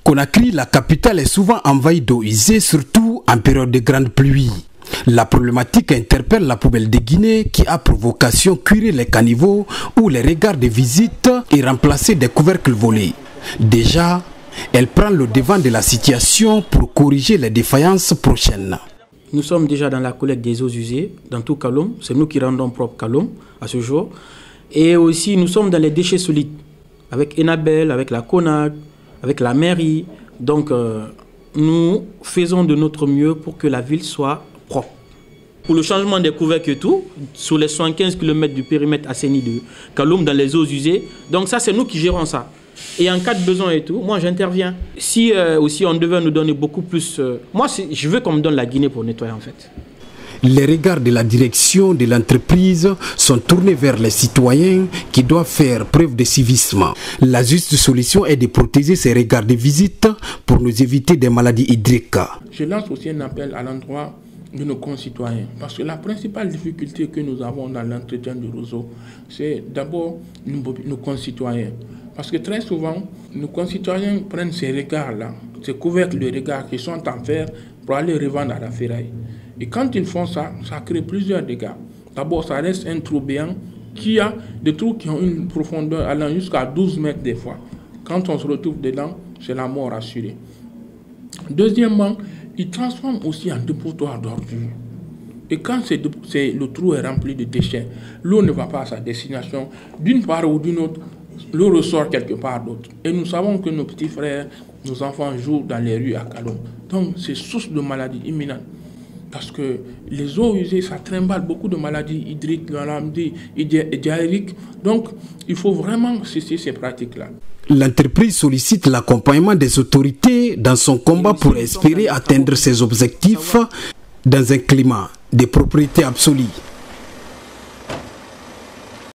Conakry, la capitale, est souvent envahie d'eau usée, surtout en période de grande pluie. La problématique interpelle la poubelle de Guinée qui a pour vocation curer les caniveaux ou les regards de visite et remplacer des couvercles volés. Déjà, elle prend le devant de la situation pour corriger les défaillances prochaines. Nous sommes déjà dans la collecte des eaux usées, dans tout Kaloum. C'est nous qui rendons propre Kaloum à ce jour. Et aussi, nous sommes dans les déchets solides, avec Enabel, avec la CONAC, avec la mairie. Donc, nous faisons de notre mieux pour que la ville soit propre. Pour le changement des couvercles et tout, sur les 75 km du périmètre assaini de Kaloum, dans les eaux usées. Donc ça, c'est nous qui gérons ça. Et en cas de besoin et tout, moi j'interviens. Si aussi on devait nous donner beaucoup plus... moi, je veux qu'on me donne la Guinée pour nettoyer en fait. Les regards de la direction de l'entreprise sont tournés vers les citoyens qui doivent faire preuve de civisme. La juste solution est de protéger ces regards de visite pour nous éviter des maladies hydriques. Je lance aussi un appel à l'endroit de nos concitoyens. Parce que la principale difficulté que nous avons dans l'entretien du réseau, c'est d'abord nos concitoyens. Parce que très souvent, nos concitoyens prennent ces regards-là, ces couvercles de regards qui sont en fer pour aller revendre à la ferraille. Et quand ils font ça, ça crée plusieurs dégâts. D'abord, ça reste un trou béant qui a des trous qui ont une profondeur allant jusqu'à 12 mètres des fois. Quand on se retrouve dedans, c'est la mort assurée. Deuxièmement, ils transforment aussi en dépotoir d'ordures. Et quand le trou est rempli de déchets, l'eau ne va pas à sa destination. D'une part ou d'une autre, l'eau ressort quelque part d'autre. Et nous savons que nos petits frères, nos enfants jouent dans les rues à Kaloum. Donc c'est source de maladies imminentes. Parce que les eaux usées, ça trimballe beaucoup de maladies hydriques, diarrhéiques. Donc il faut vraiment cesser ces pratiques-là. L'entreprise sollicite l'accompagnement des autorités dans son combat pour espérer atteindre ses objectifs dans un climat de propriété absolue.